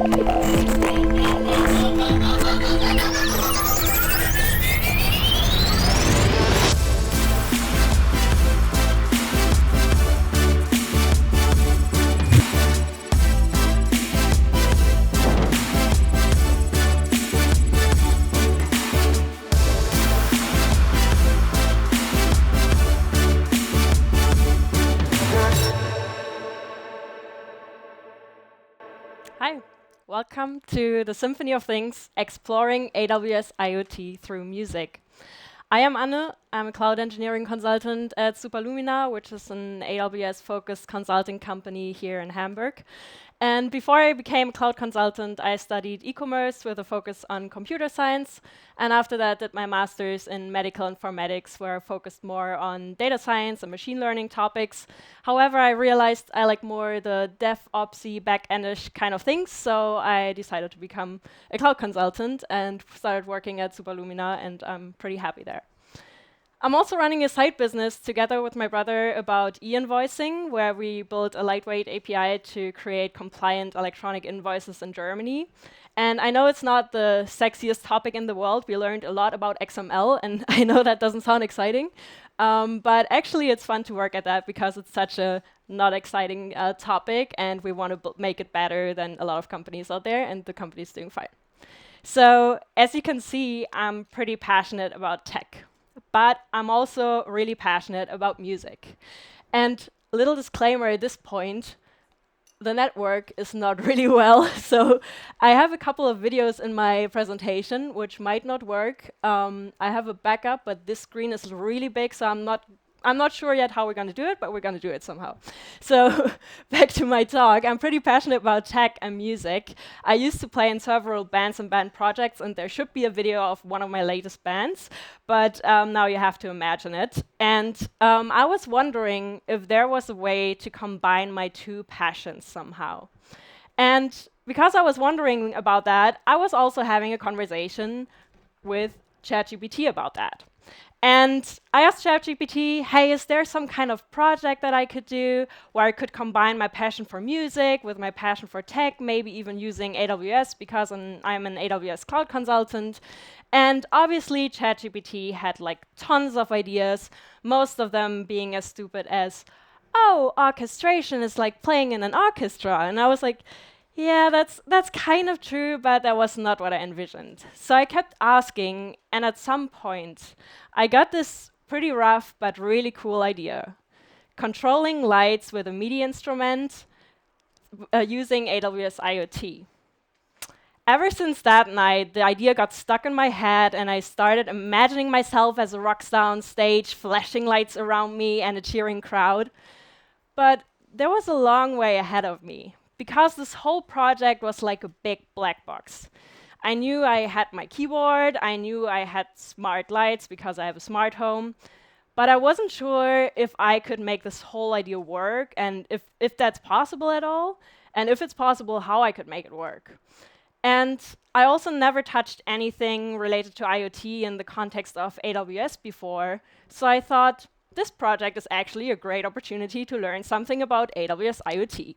Hi, welcome to the Symphony of Things, exploring AWS IoT through music. I am Anne. I'm a cloud engineering consultant at Superlumina, which is an AWS-focused consulting company here in Hamburg. And before I became a cloud consultant, I studied e-commerce with a focus on computer science. And after that, did my master's in medical informatics, where I focused more on data science and machine learning topics. However, I realized I like more the DevOpsy, back-endish kind of things, so I decided to become a cloud consultant and started working at Superlumina, and I'm pretty happy there. I'm also running a side business together with my brother about e-invoicing, where we built a lightweight API to create compliant electronic invoices in Germany. And I know it's not the sexiest topic in the world. We learned a lot about XML, and I know that doesn't sound exciting. But actually, it's fun to work at that because it's such a not exciting topic, and we want to make it better than a lot of companies out there, and the company's doing fine. So as you can see, I'm pretty passionate about tech. But I'm also really passionate about music. And a little disclaimer at this point, the network is not really well. So I have a couple of videos in my presentation which might not work. I have a backup, but this screen is really big, so I'm not sure yet how we're going to do it, but we're going to do it somehow. So back to my talk. I'm pretty passionate about tech and music. I used to play in several bands and band projects, and there should be a video of one of my latest bands, but now you have to imagine it. And I was wondering if there was a way to combine my two passions somehow. And because I was wondering about that, I was also having a conversation with ChatGPT about that. And I asked ChatGPT, hey, is there some kind of project that I could do where I could combine my passion for music with my passion for tech, maybe even using AWS because I'm an AWS cloud consultant. And obviously, ChatGPT had like tons of ideas, most of them being as stupid as, oh, orchestration is like playing in an orchestra. And I was like, yeah, that's kind of true, but that was not what I envisioned. So I kept asking, and at some point, I got this pretty rough but really cool idea. Controlling lights with a MIDI instrument using AWS IoT. Ever since that night, the idea got stuck in my head, and I started imagining myself as a rock star on stage, flashing lights around me and a cheering crowd. But there was a long way ahead of me, because this whole project was like a big black box. I knew I had my keyboard, I knew I had smart lights because I have a smart home, but I wasn't sure if I could make this whole idea work, and if that's possible at all, and if it's possible, how I could make it work. And I also never touched anything related to IoT in the context of AWS before, so I thought this project is actually a great opportunity to learn something about AWS IoT.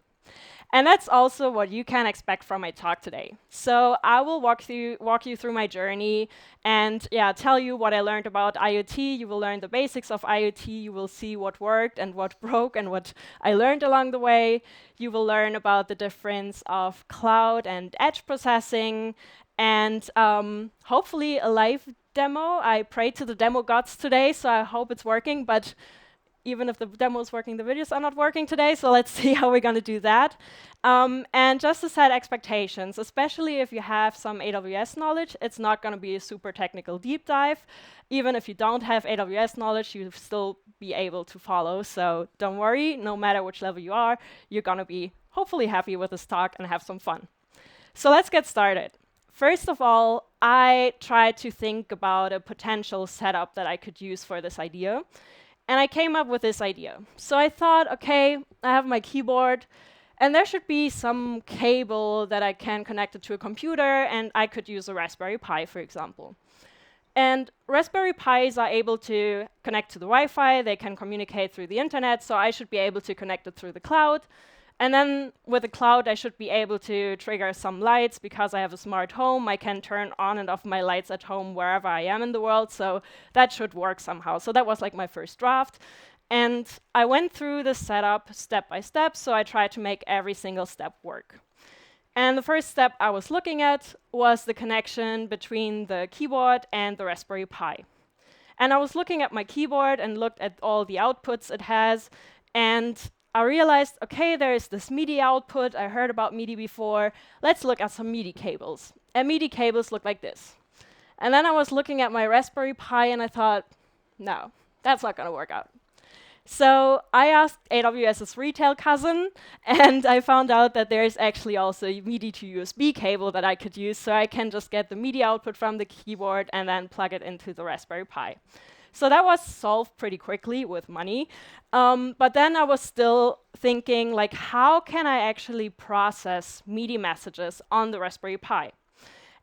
And that's also what you can expect from my talk today. So I will walk you through my journey and tell you what I learned about IoT. You will learn the basics of IoT. You will see what worked and what broke and what I learned along the way. You will learn about the difference of cloud and edge processing, and hopefully a live demo. I prayed to the demo gods today, so I hope it's working, but even if the demo is working, the videos are not working today, so let's see how we're going to do that. And just to set expectations, especially if you have some AWS knowledge, it's not going to be a super technical deep dive. Even if you don't have AWS knowledge, you'll still be able to follow, so don't worry, no matter which level you are, you're going to be hopefully happy with this talk and have some fun. So let's get started. First of all, I tried to think about a potential setup that I could use for this idea. And I came up with this idea. So I thought, okay, I have my keyboard, and there should be some cable that I can connect it to a computer, and I could use a Raspberry Pi, for example. And Raspberry Pis are able to connect to the Wi-Fi. They can communicate through the internet, so I should be able to connect it through the cloud. And then with the cloud, I should be able to trigger some lights. Because I have a smart home, I can turn on and off my lights at home wherever I am in the world. So that should work somehow. So that was like my first draft. And I went through the setup step by step. So I tried to make every single step work. And the first step I was looking at was the connection between the keyboard and the Raspberry Pi. And I was looking at my keyboard and looked at all the outputs it has. And I realized, okay, there is this MIDI output. I heard about MIDI before. Let's look at some MIDI cables. And MIDI cables look like this. And then I was looking at my Raspberry Pi and I thought, no, that's not going to work out. So I asked AWS's retail cousin, and I found out that there is actually also a MIDI to USB cable that I could use, so I can just get the MIDI output from the keyboard and then plug it into the Raspberry Pi. So that was solved pretty quickly with money. But then I was still thinking, like, how can I actually process MIDI messages on the Raspberry Pi?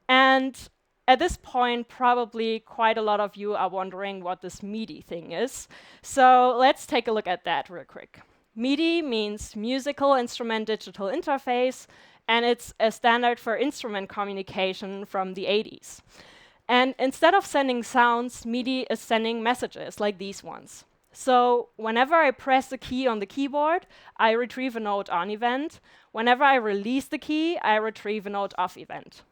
And at this point, probably quite a lot of you are wondering what this MIDI thing is. So let's take a look at that real quick. MIDI means Musical Instrument Digital Interface, and it's a standard for instrument communication from the 80s. And instead of sending sounds, MIDI is sending messages like these ones. So whenever I press the key on the keyboard, I retrieve a note on event. Whenever I release the key, I retrieve a note off event.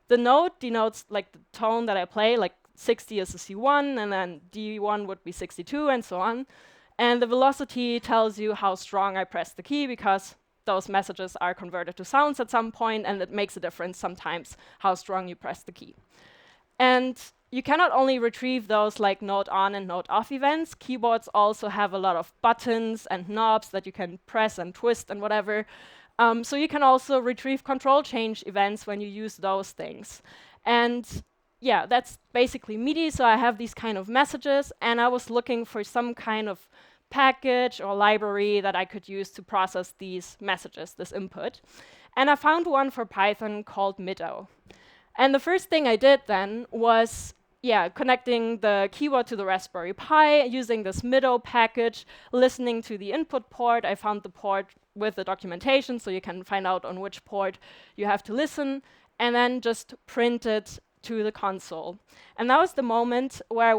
The note denotes like the tone that I play, like 60 is a C1, and then D1 would be 62, and so on. And the velocity tells you how strong I press the key, because those messages are converted to sounds at some point, and it makes a difference sometimes how strong you press the key. And you cannot only retrieve those like note on and note off events. Keyboards also have a lot of buttons and knobs that you can press and twist and whatever. So you can also retrieve control change events when you use those things. And yeah, that's basically MIDI. So I have these kind of messages, and I was looking for some kind of package or library that I could use to process these messages, this input. And I found one for Python called Mido. And the first thing I did then was connecting the keyboard to the Raspberry Pi, using this Mido package, listening to the input port. I found the port with the documentation, so you can find out on which port you have to listen, and then just print it to the console. And that was the moment where I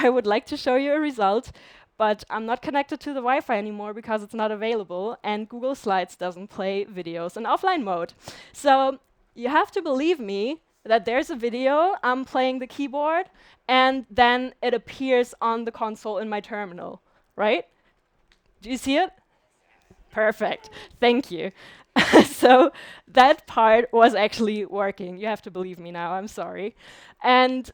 would like to show you a result, but I'm not connected to the Wi-Fi anymore because it's not available, and Google Slides doesn't play videos in offline mode. So you have to believe me that there's a video, I'm playing the keyboard, and then it appears on the console in my terminal, right? Do you see it? Perfect, thank you. So that part was actually working. You have to believe me now, I'm sorry. And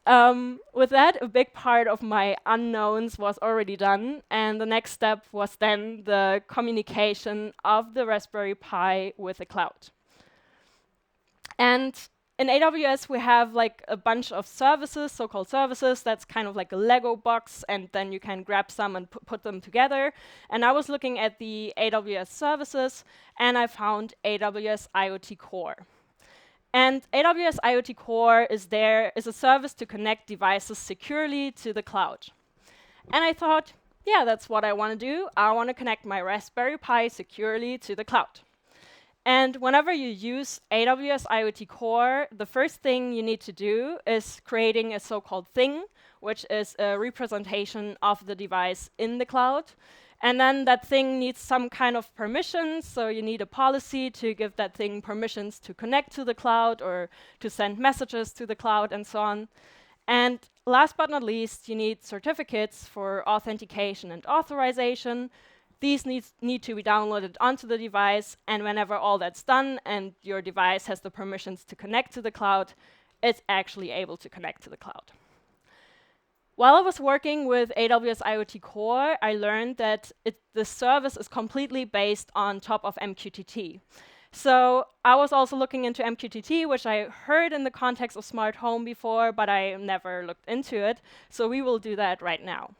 with that, a big part of my unknowns was already done, and the next step was then the communication of the Raspberry Pi with the cloud. And in AWS, we have like a bunch of services, so-called services. That's kind of like a Lego box, and then you can grab some and put them together. And I was looking at the AWS services, and I found AWS IoT Core. And AWS IoT Core is a service to connect devices securely to the cloud. And I thought, yeah, that's what I want to do. I want to connect my Raspberry Pi securely to the cloud. And whenever you use AWS IoT Core, the first thing you need to do is creating a so-called thing, which is a representation of the device in the cloud. And then that thing needs some kind of permissions, so you need a policy to give that thing permissions to connect to the cloud or to send messages to the cloud and so on. And last but not least, you need certificates for authentication and authorization. These need to be downloaded onto the device, and whenever all that's done and your device has the permissions to connect to the cloud, it's actually able to connect to the cloud. While I was working with AWS IoT Core, I learned that the service is completely based on top of MQTT. So I was also looking into MQTT, which I heard in the context of smart home before, but I never looked into it. So we will do that right now.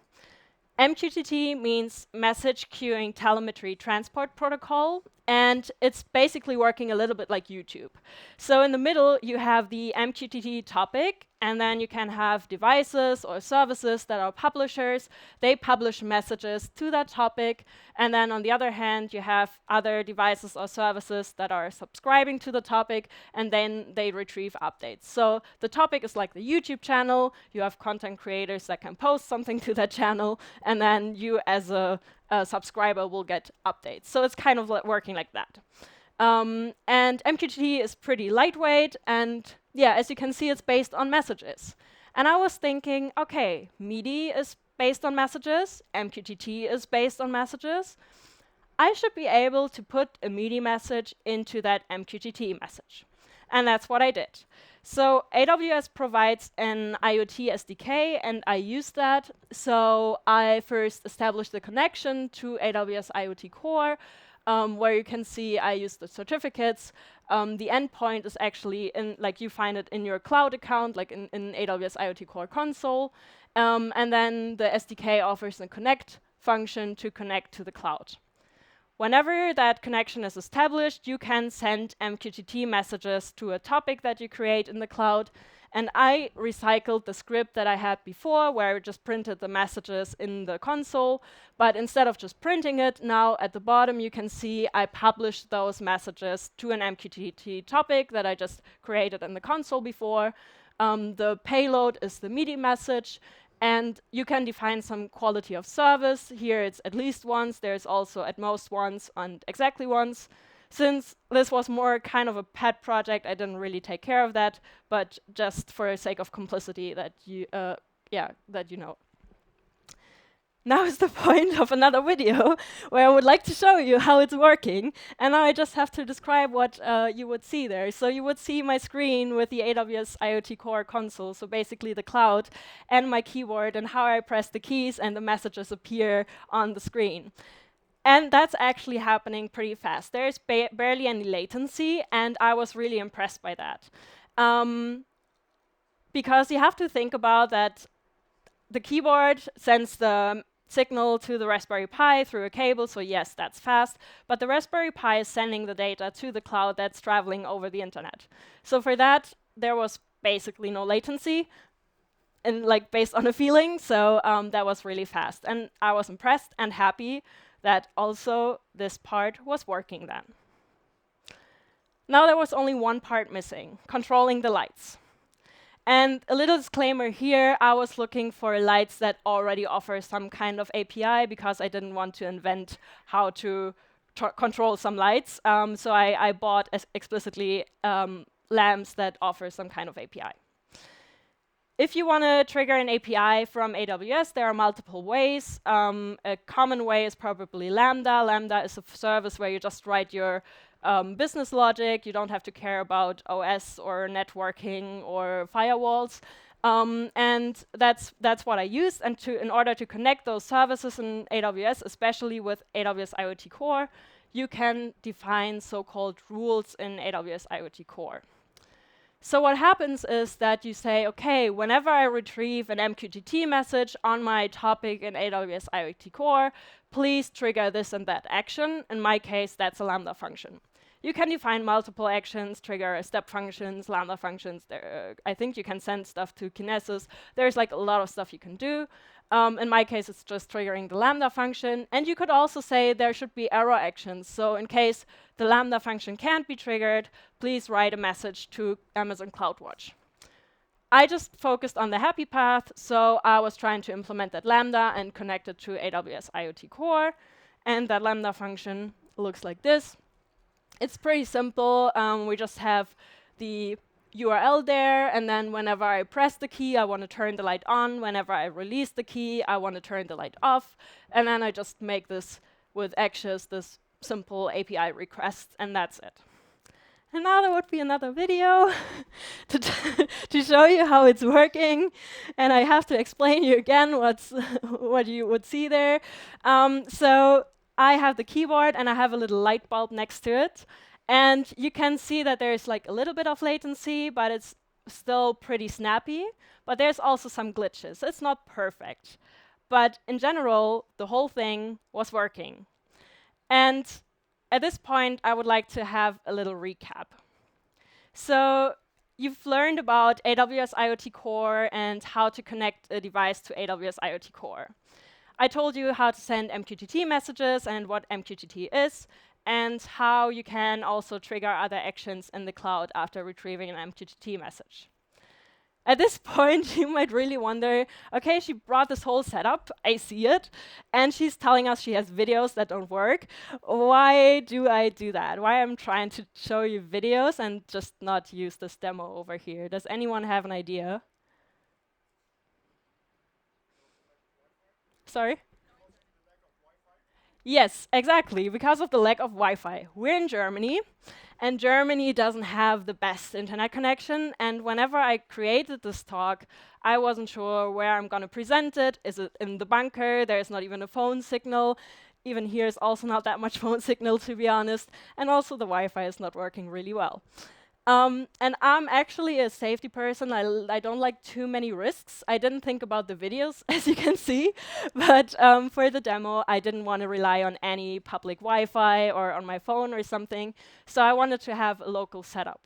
MQTT means Message Queuing Telemetry Transport Protocol, and it's basically working a little bit like YouTube. So in the middle, you have the MQTT topic, And then you can have devices or services that are publishers. They publish messages to that topic. And then on the other hand, you have other devices or services that are subscribing to the topic, and then they retrieve updates. So the topic is like the YouTube channel. You have content creators that can post something to that channel, and then you as a subscriber will get updates. So it's kind of working like that. And MQTT is pretty lightweight, and yeah, as you can see, it's based on messages. And I was thinking, okay, MIDI is based on messages, MQTT is based on messages. I should be able to put a MIDI message into that MQTT message. And that's what I did. So AWS provides an IoT SDK, and I used that. So I first established the connection to AWS IoT Core, where you can see I use the certificates. The endpoint is actually like you find it in your cloud account, like in AWS IoT Core console. And then the SDK offers a connect function to connect to the cloud. Whenever that connection is established, you can send MQTT messages to a topic that you create in the cloud. And I recycled the script that I had before, where I just printed the messages in the console. But instead of just printing it, now at the bottom you can see I published those messages to an MQTT topic that I just created in the console before. The payload is the MIDI message. And you can define some quality of service. Here it's at least once. There's also at most once and exactly once. Since this was more kind of a pet project, I didn't really take care of that, but just for the sake of simplicity that you know. Now is the point of another video where I would like to show you how it's working. And now I just have to describe what you would see there. So you would see my screen with the AWS IoT Core console, so basically the cloud, and my keyboard, and how I press the keys and the messages appear on the screen. And that's actually happening pretty fast. There's barely any latency, and I was really impressed by that. Because you have to think about that the keyboard sends the signal to the Raspberry Pi through a cable, so yes, that's fast. But the Raspberry Pi is sending the data to the cloud that's traveling over the internet. So for that, there was basically no latency, and like based on a feeling, so that was really fast. And I was impressed and happy that also this part was working then. Now there was only one part missing, controlling the lights. And a little disclaimer here, I was looking for lights that already offer some kind of API because I didn't want to invent how to control some lights. So I bought explicitly lamps that offer some kind of API. If you want to trigger an API from AWS, there are multiple ways. A common way is probably Lambda. Lambda is a service where you just write your business logic. You don't have to care about OS or networking or firewalls. And that's what I used. And in order to connect those services in AWS, especially with AWS IoT Core, you can define so-called rules in AWS IoT Core. So what happens is that you say, okay, whenever I retrieve an MQTT message on my topic in AWS IoT Core, please trigger this and that action. In my case, that's a Lambda function. You can define multiple actions, trigger step functions, Lambda functions. I think you can send stuff to Kinesis. There's like a lot of stuff you can do. In my case, it's just triggering the Lambda function. And you could also say there should be error actions. So in case the Lambda function can't be triggered, please write a message to Amazon CloudWatch. I just focused on the happy path, so I was trying to implement that Lambda and connect it to AWS IoT Core. And that Lambda function looks like this. It's pretty simple. We just have the URL there, and then whenever I press the key, I want to turn the light on. Whenever I release the key, I want to turn the light off. And then I just make this with actions, this simple API request, and that's it. And now there would be another video to show you how it's working. And I have to explain you again what you would see there. So I have the keyboard, and I have a little light bulb next to it. And you can see that there's like a little bit of latency, but it's still pretty snappy. But there's also some glitches. It's not perfect. But in general, the whole thing was working. And at this point, I would like to have a little recap. So you've learned about AWS IoT Core and how to connect a device to AWS IoT Core. I told you how to send MQTT messages and what MQTT is, and how you can also trigger other actions in the cloud after retrieving an MQTT message. At this point, you might really wonder, okay, she brought this whole setup, I see it, and she's telling us she has videos that don't work. Why do I do that? Why I'm trying to show you videos and just not use this demo over here? Does anyone have an idea? Sorry? Yes, exactly, because of the lack of Wi-Fi. We're in Germany, and Germany doesn't have the best internet connection, and whenever I created this talk, I wasn't sure where I'm gonna present it. Is it in the bunker? There's not even a phone signal. Even here is also not that much phone signal, to be honest, and also the Wi-Fi is not working really well. And I'm actually a safety person. I don't like too many risks. I didn't think about the videos, as you can see, but for the demo, I didn't want to rely on any public Wi-Fi or on my phone or something, so I wanted to have a local setup.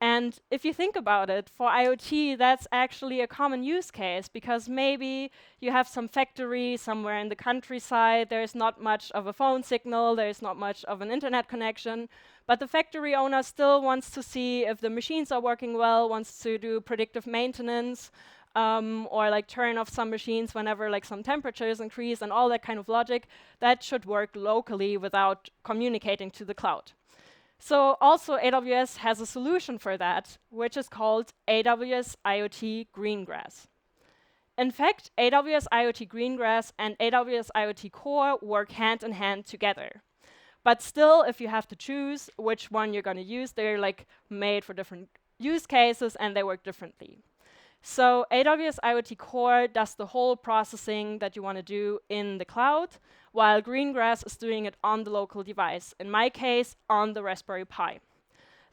And if you think about it, for IoT, that's actually a common use case, because maybe you have some factory somewhere in the countryside, there's not much of a phone signal, there's not much of an internet connection, but the factory owner still wants to see if the machines are working well, wants to do predictive maintenance, or like turn off some machines whenever like some temperatures increase and all that kind of logic. That should work locally without communicating to the cloud. So also AWS has a solution for that, which is called AWS IoT Greengrass. In fact, AWS IoT Greengrass and AWS IoT Core work hand in hand together. But still, if you have to choose which one you're going to use, they're like made for different use cases and they work differently. So AWS IoT Core does the whole processing that you want to do in the cloud, while Greengrass is doing it on the local device, in my case, on the Raspberry Pi.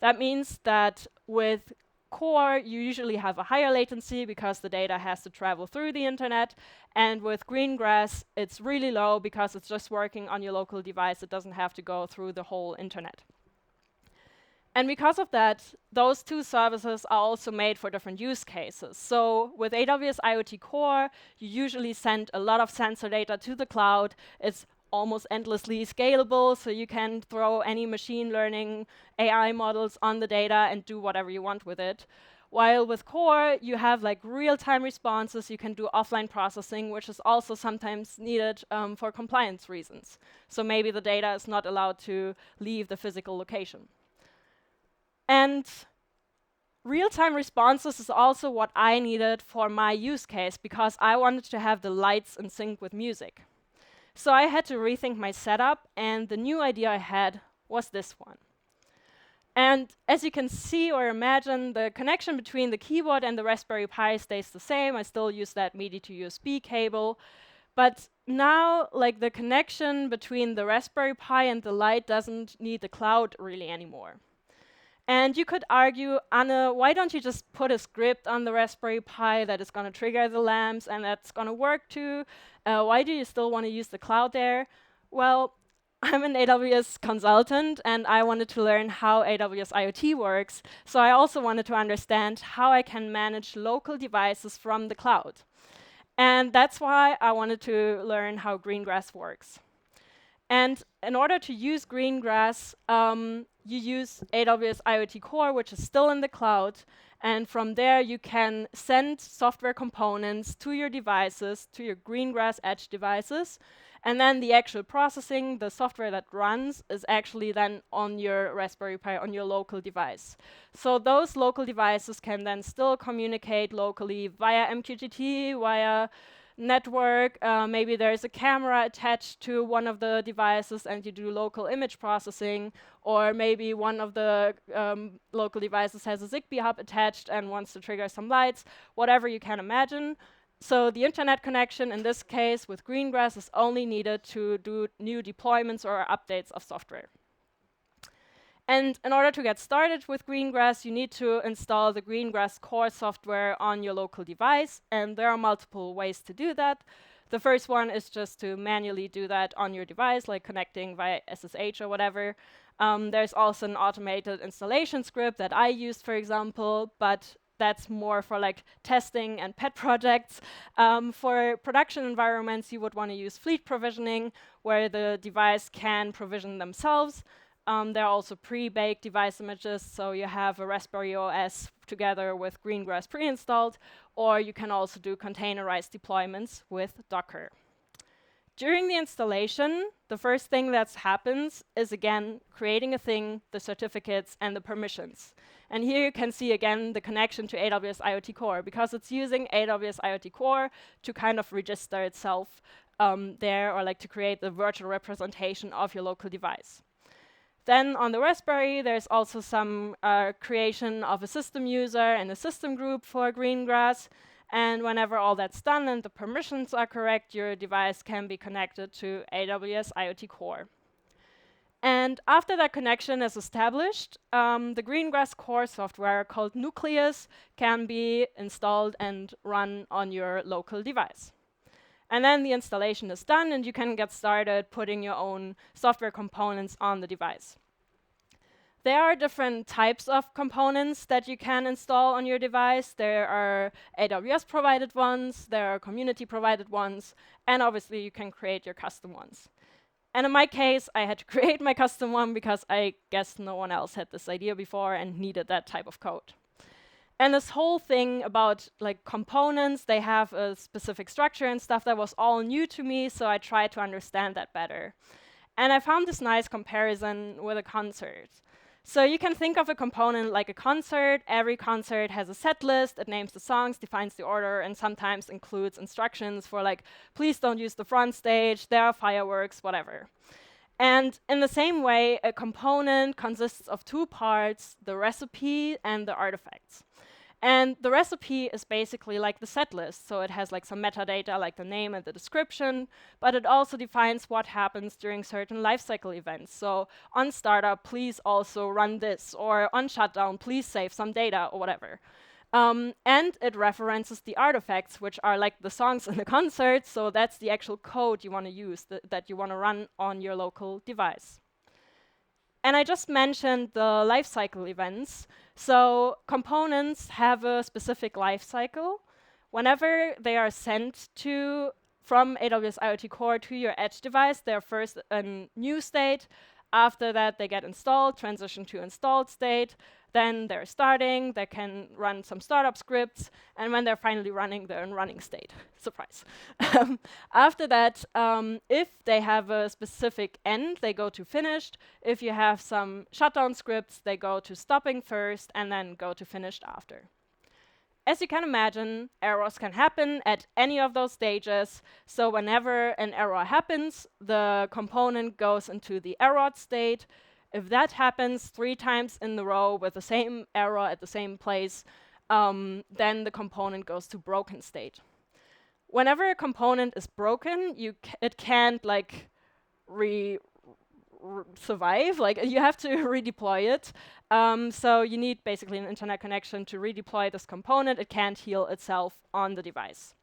That means that with Core, you usually have a higher latency because the data has to travel through the internet, and with Greengrass, it's really low because it's just working on your local device. It doesn't have to go through the whole internet. And because of that, those two services are also made for different use cases. So with AWS IoT Core, you usually send a lot of sensor data to the cloud. It's almost endlessly scalable, so you can throw any machine learning AI models on the data and do whatever you want with it. While with Core, you have like real-time responses. You can do offline processing, which is also sometimes needed for compliance reasons. So maybe the data is not allowed to leave the physical location. And real-time responses is also what I needed for my use case, because I wanted to have the lights in sync with music. So I had to rethink my setup, and the new idea I had was this one. And as you can see or imagine, the connection between the keyboard and the Raspberry Pi stays the same. I still use that MIDI to USB cable. But now, like, the connection between the Raspberry Pi and the light doesn't need the cloud really anymore. And you could argue, Anne, why don't you just put a script on the Raspberry Pi that is going to trigger the lamps and that's going to work too? Why do you still want to use the cloud there? Well, I'm an AWS consultant and I wanted to learn how AWS IoT works. So I also wanted to understand how I can manage local devices from the cloud. And that's why I wanted to learn how Greengrass works. And in order to use Greengrass, you use AWS IoT Core, which is still in the cloud. And from there, you can send software components to your devices, to your Greengrass edge devices. And then the actual processing, the software that runs, is actually then on your Raspberry Pi, on your local device. So those local devices can then still communicate locally via MQTT, via network. Maybe there's a camera attached to one of the devices and you do local image processing, or maybe one of the local devices has a Zigbee hub attached and wants to trigger some lights, whatever you can imagine. So the internet connection in this case with Greengrass is only needed to do new deployments or updates of software. And in order to get started with Greengrass, you need to install the Greengrass core software on your local device, and there are multiple ways to do that. The first one is just to manually do that on your device, like connecting via SSH or whatever. There's also an automated installation script that I used, for example, but that's more for like testing and pet projects. For production environments, you would want to use fleet provisioning, where the device can provision themselves. There are also pre-baked device images, so you have a Raspberry OS together with Greengrass pre-installed, or you can also do containerized deployments with Docker. During the installation, the first thing that happens is, again, creating a thing, the certificates, and the permissions. And here you can see, again, the connection to AWS IoT Core, because it's using AWS IoT Core to kind of register itself there, or like to create the virtual representation of your local device. Then on the Raspberry, there's also some creation of a system user and a system group for Greengrass. And whenever all that's done and the permissions are correct, your device can be connected to AWS IoT Core. And after that connection is established, the Greengrass core software called Nucleus can be installed and run on your local device. And then the installation is done, and you can get started putting your own software components on the device. There are different types of components that you can install on your device. There are AWS-provided ones, there are community-provided ones, and obviously you can create your custom ones. And in my case, I had to create my custom one because I guess no one else had this idea before and needed that type of code. And this whole thing about like components, they have a specific structure and stuff, that was all new to me, so I tried to understand that better. And I found this nice comparison with a concert. So you can think of a component like a concert. Every concert has a set list, it names the songs, defines the order, and sometimes includes instructions for like, please don't use the front stage, there are fireworks, whatever. And in the same way, a component consists of two parts, the recipe and the artifacts. And the recipe is basically like the set list, so it has like some metadata like the name and the description, but it also defines what happens during certain lifecycle events. So on startup, please also run this, or on shutdown, please save some data, or whatever. And it references the artifacts, which are like the songs in the concert, so that's the actual code you want to use, that you want to run on your local device. And I just mentioned the lifecycle events. So components have a specific lifecycle. Whenever they are sent from AWS IoT Core to your edge device, they're first a new state. After that, they get installed, transition to installed state. Then they're starting, they can run some startup scripts, and when they're finally running, they're in running state. Surprise. After that, if they have a specific end, they go to finished. If you have some shutdown scripts, they go to stopping first, and then go to finished after. As you can imagine, errors can happen at any of those stages. So whenever an error happens, the component goes into the errored state. If that happens 3 times in a row with the same error at the same place, then the component goes to broken state. Whenever a component is broken, it can't like survive. Like you have to redeploy it. So you need basically an internet connection to redeploy this component. It can't heal itself on the device.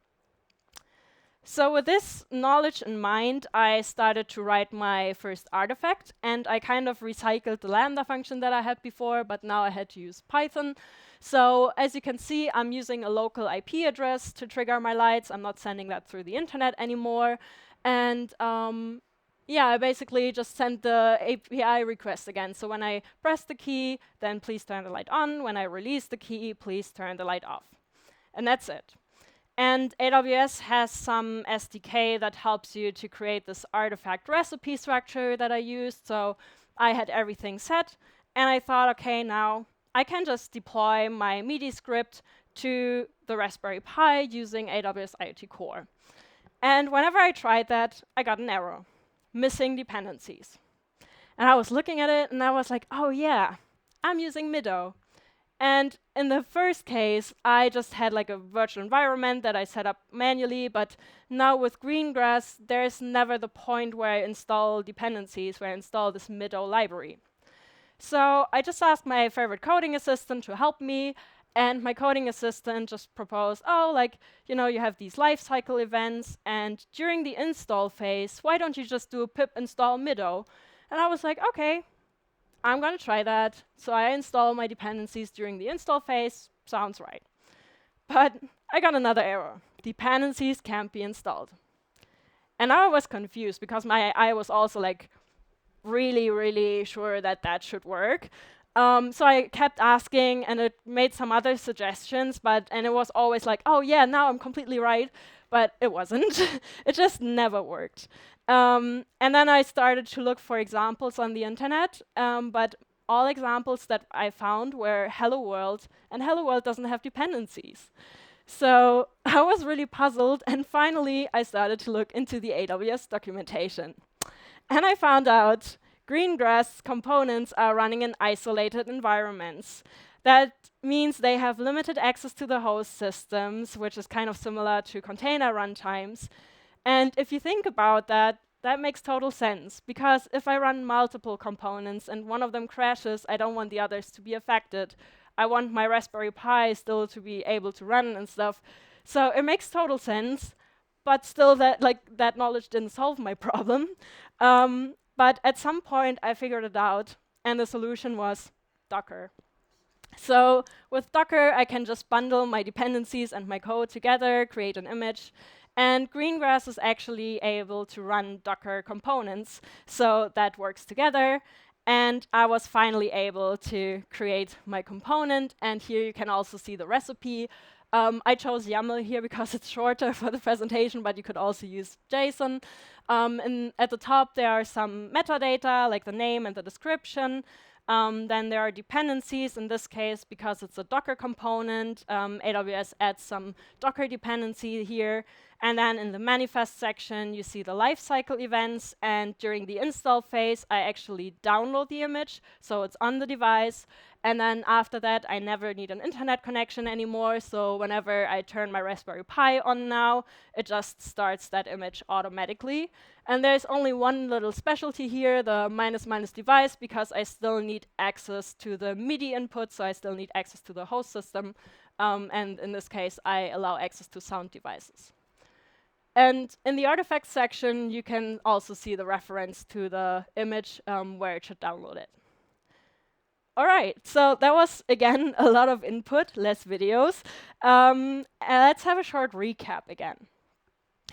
So with this knowledge in mind, I started to write my first artifact, and I kind of recycled the Lambda function that I had before, but now I had to use Python. So as you can see, I'm using a local IP address to trigger my lights. I'm not sending that through the internet anymore. And yeah, I basically just sent the API request again. So when I press the key, then please turn the light on. When I release the key, please turn the light off. And that's it. And AWS has some SDK that helps you to create this artifact recipe structure that I used. So I had everything set, and I thought, okay, now I can just deploy my MIDI script to the Raspberry Pi using AWS IoT Core. And whenever I tried that, I got an error, missing dependencies. And I was looking at it, and I was like, oh yeah, I'm using MIDI. And in the first case, I just had like a virtual environment that I set up manually, but now with Greengrass, there's never the point where I install dependencies, where I install this MIDI library. So I just asked my favorite coding assistant to help me, and my coding assistant just proposed, oh, like, you know, you have these lifecycle events, and during the install phase, why don't you just do a pip install MIDI? And I was like, okay, I'm going to try that. So I install my dependencies during the install phase. Sounds right. But I got another error. Dependencies can't be installed. And I was confused because I was also like really, really sure that that should work. So I kept asking, and it made some other suggestions, and it was always like, oh yeah, now I'm completely right, but it wasn't. It just never worked. And then I started to look for examples on the internet, but all examples that I found were Hello World, and Hello World doesn't have dependencies. So I was really puzzled, and finally I started to look into the AWS documentation. And I found out Greengrass components are running in isolated environments. That means they have limited access to the host systems, which is kind of similar to container runtimes. And if you think about that, that makes total sense, because if I run multiple components and one of them crashes, I don't want the others to be affected. I want my Raspberry Pi still to be able to run and stuff. So it makes total sense, but still that knowledge didn't solve my problem. But at some point I figured it out, and the solution was Docker. So with Docker, I can just bundle my dependencies and my code together, create an image, and Greengrass is actually able to run Docker components, so that works together. And I was finally able to create my component, and here you can also see the recipe. I chose YAML here because it's shorter for the presentation, but you could also use JSON. And at the top, there are some metadata, like the name and the description. Then there are dependencies. In this case, because it's a Docker component, AWS adds some Docker dependency here. And then in the manifest section, you see the lifecycle events. And during the install phase, I actually download the image, so it's on the device. And then after that, I never need an internet connection anymore. So whenever I turn my Raspberry Pi on now, it just starts that image automatically. And there's only one little specialty here, the ---- device, because I still need access to the MIDI input, so I still need access to the host system. And in this case, I allow access to sound devices. And in the artifacts section, you can also see the reference to the image where it should download it. All right, so that was, again, a lot of input, less videos. Let's have a short recap again.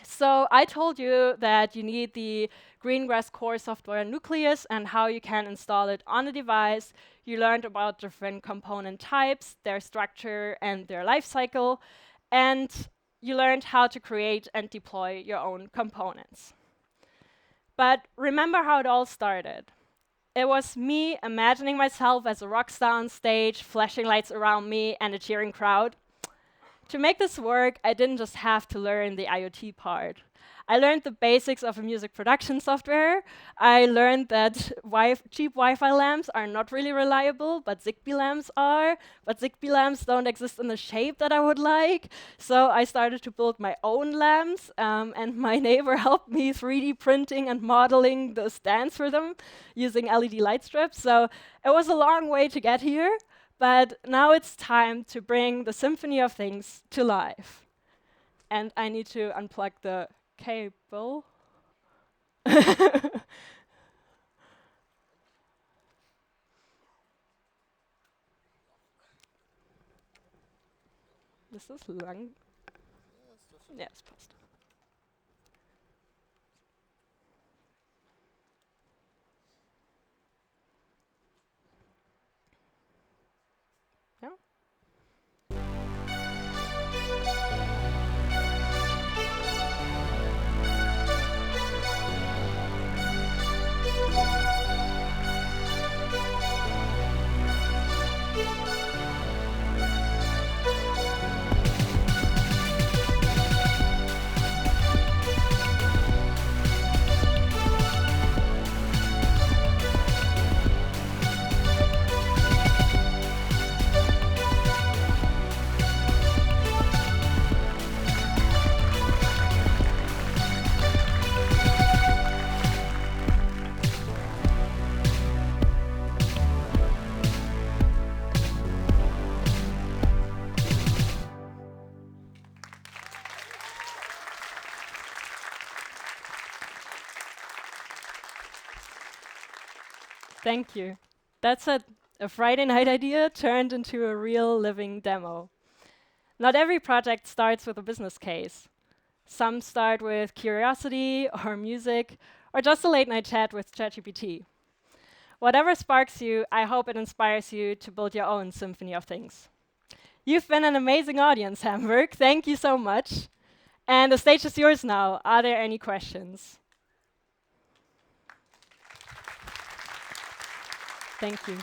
So I told you that you need the Greengrass core software nucleus and how you can install it on a device. You learned about different component types, their structure, and their lifecycle. And you learned how to create and deploy your own components. But remember how it all started. It was me imagining myself as a rock star on stage, flashing lights around me, and a cheering crowd. To make this work, I didn't just have to learn the IoT part. I learned the basics of a music production software. I learned that cheap Wi-Fi lamps are not really reliable, but Zigbee lamps are. But Zigbee lamps don't exist in the shape that I would like. So I started to build my own lamps, and my neighbor helped me 3D printing and modeling the stands for them using LED light strips. So it was a long way to get here. But now it's time to bring the Symphony of Things to life. And I need to unplug the cable. This is lang. Ja, es passt. Ja? Thank you. That's it. A Friday night idea turned into a real living demo. Not every project starts with a business case. Some start with curiosity or music or just a late night chat with ChatGPT. Whatever sparks you, I hope it inspires you to build your own Symphony of Things. You've been an amazing audience, Hamburg. Thank you so much. And the stage is yours now. Are there any questions? Thank you.